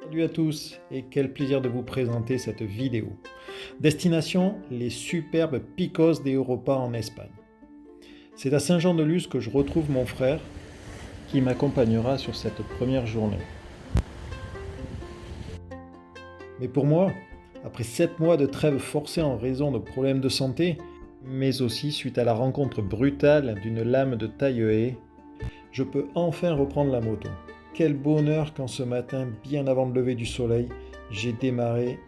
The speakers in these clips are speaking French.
Salut à tous et quel plaisir de vous présenter cette vidéo. Destination, les superbes Picos de Europa en Espagne. C'est à Saint-Jean-de-Luz que je retrouve mon frère qui m'accompagnera sur cette première journée. Mais pour moi, après 7 mois de trêve forcée en raison de problèmes de santé, mais aussi suite à la rencontre brutale d'une lame de taille-haie, je peux enfin reprendre la moto. Quel bonheur quand ce matin, bien avant le lever du soleil, j'ai démarré.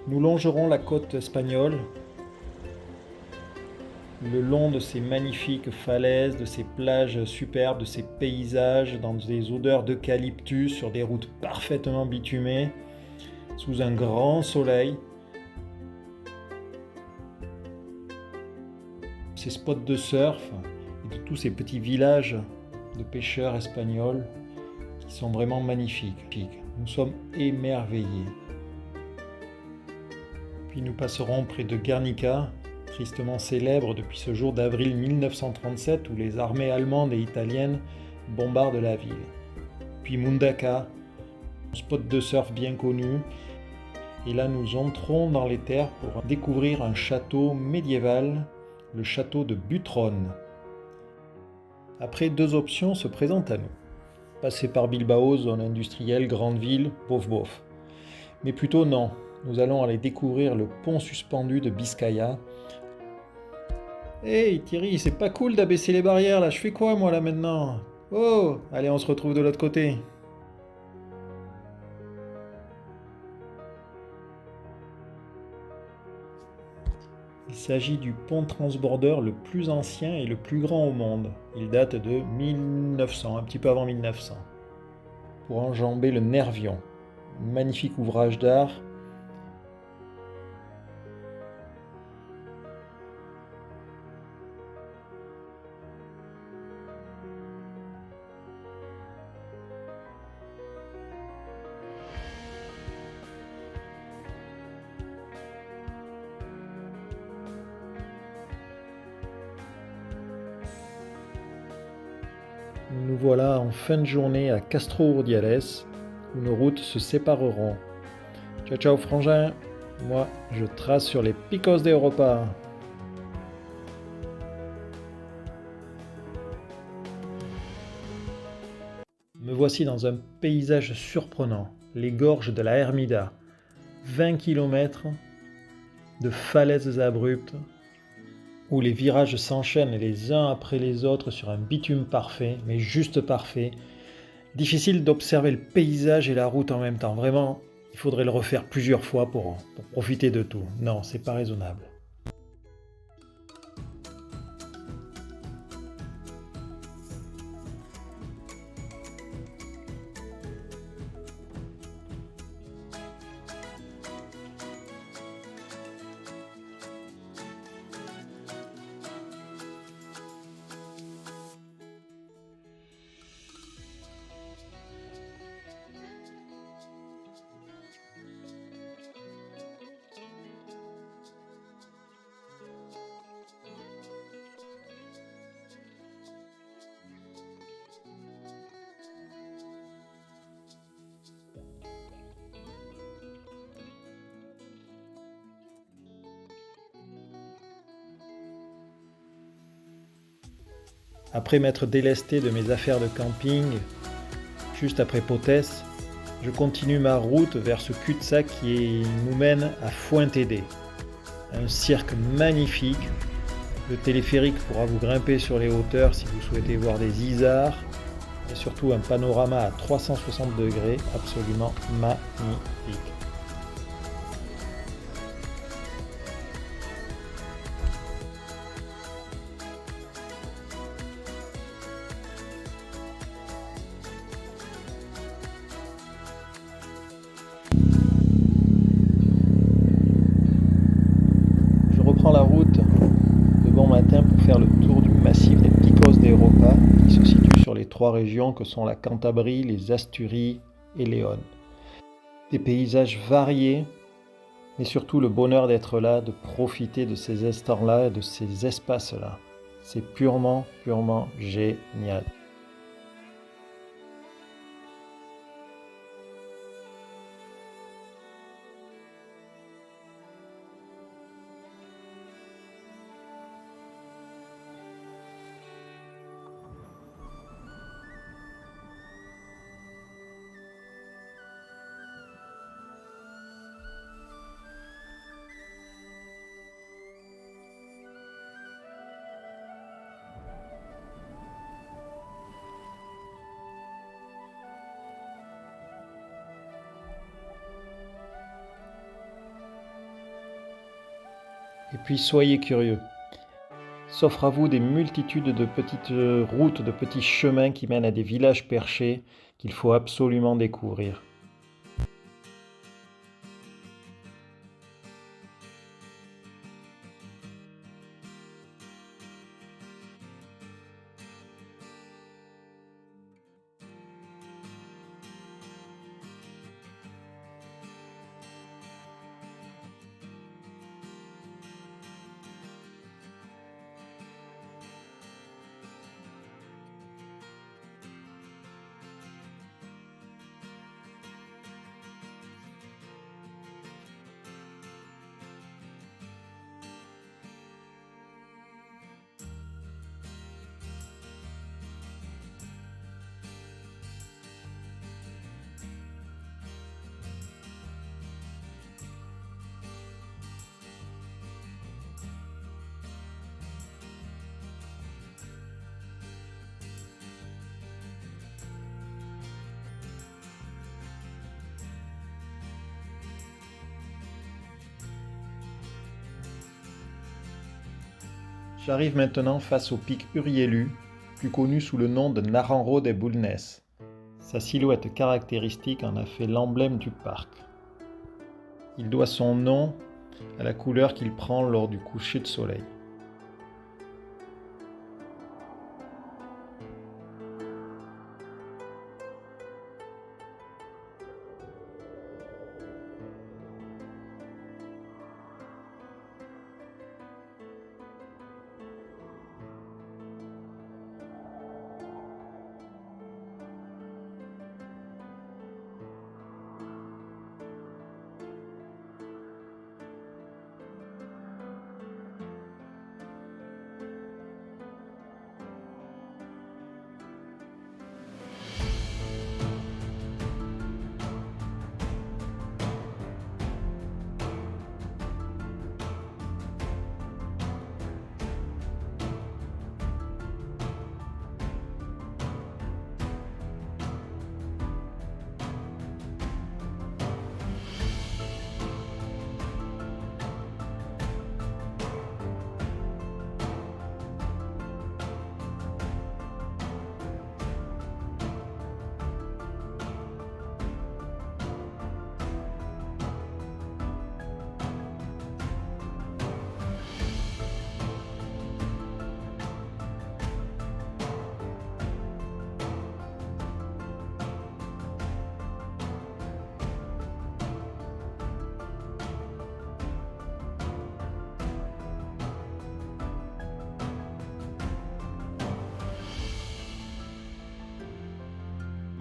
Nous longerons la côte espagnole, le long de ces magnifiques falaises, de ces plages superbes, de ces paysages, dans des odeurs d'eucalyptus, sur des routes parfaitement bitumées, sous un grand soleil. Ces spots de surf et de tous ces petits villages de pêcheurs espagnols qui sont vraiment magnifiques. Nous sommes émerveillés. Puis nous passerons près de Guernica, tristement célèbre depuis ce jour d'avril 1937 où les armées allemandes et italiennes bombardent la ville. Puis Mundaka, un spot de surf bien connu. Et là nous entrons dans les terres pour découvrir un château médiéval, le château de Butrón. Après, 2 options se présentent à nous. Passer par Bilbao, zone industrielle, grande ville, bof bof. Mais plutôt non, nous allons aller découvrir le pont suspendu de Biscaya. Hey Thierry, c'est pas cool d'abaisser les barrières là, je fais quoi moi là maintenant? Oh, allez on se retrouve de l'autre côté. Il s'agit du pont transbordeur le plus ancien et le plus grand au monde. Il date de 1900, un petit peu avant 1900. Pour enjamber le Nervion, magnifique ouvrage d'art. Nous voilà en fin de journée à Castro Urdiales, où nos routes se sépareront. Ciao ciao frangin, moi je trace sur les Picos de Europa. Me voici dans un paysage surprenant, les gorges de la Hermida. 20 km de falaises abruptes, où les virages s'enchaînent les uns après les autres sur un bitume parfait, mais juste parfait. Difficile d'observer le paysage et la route en même temps. Vraiment, il faudrait le refaire plusieurs fois pour profiter de tout. Non, c'est pas raisonnable. Après m'être délesté de mes affaires de camping, juste après Potes, je continue ma route vers ce cul-de-sac qui nous mène à Fuentedé. Un cirque magnifique. Le téléphérique pourra vous grimper sur les hauteurs si vous souhaitez voir des isards. Et surtout un panorama à 360 degrés absolument magnifique. La route de bon matin pour faire le tour du massif des Picos de Europa qui se situe sur les 3 régions que sont la Cantabrie, les Asturies et Léon. Des paysages variés, et surtout le bonheur d'être là, de profiter de ces instants-là et de ces espaces-là. C'est purement génial. Et puis soyez curieux. S'offrent à vous des multitudes de petites routes, de petits chemins qui mènent à des villages perchés qu'il faut absolument découvrir. J'arrive maintenant face au pic Urielu, plus connu sous le nom de Naranjo de Bulnes. Sa silhouette caractéristique en a fait l'emblème du parc. Il doit son nom à la couleur qu'il prend lors du coucher de soleil.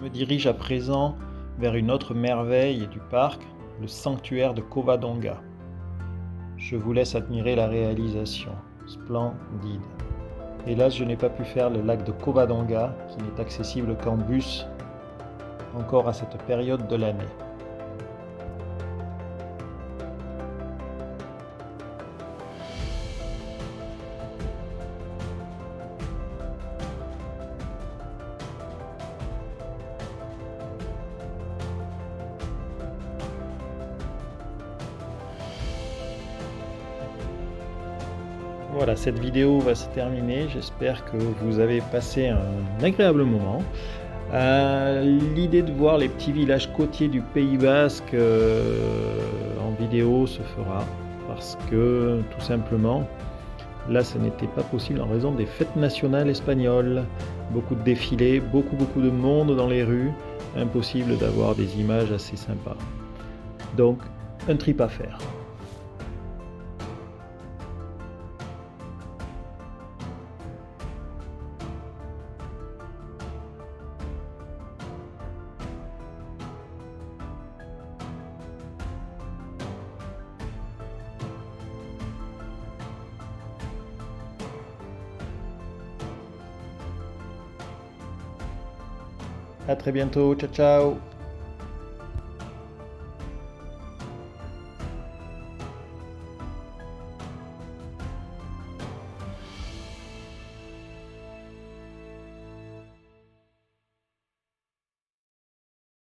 Je me dirige à présent vers une autre merveille du parc, le sanctuaire de Covadonga. Je vous laisse admirer la réalisation, splendide. Hélas, je n'ai pas pu faire le lac de Covadonga, qui n'est accessible qu'en bus, encore à cette période de l'année. Voilà, cette vidéo va se terminer. J'espère que vous avez passé un agréable moment. L'idée de voir les petits villages côtiers du Pays Basque en vidéo se fera parce que tout simplement, là, ce n'était pas possible en raison des fêtes nationales espagnoles. Beaucoup de défilés, beaucoup de monde dans les rues. Impossible d'avoir des images assez sympas. Donc, un trip à faire. À très bientôt, ciao ciao.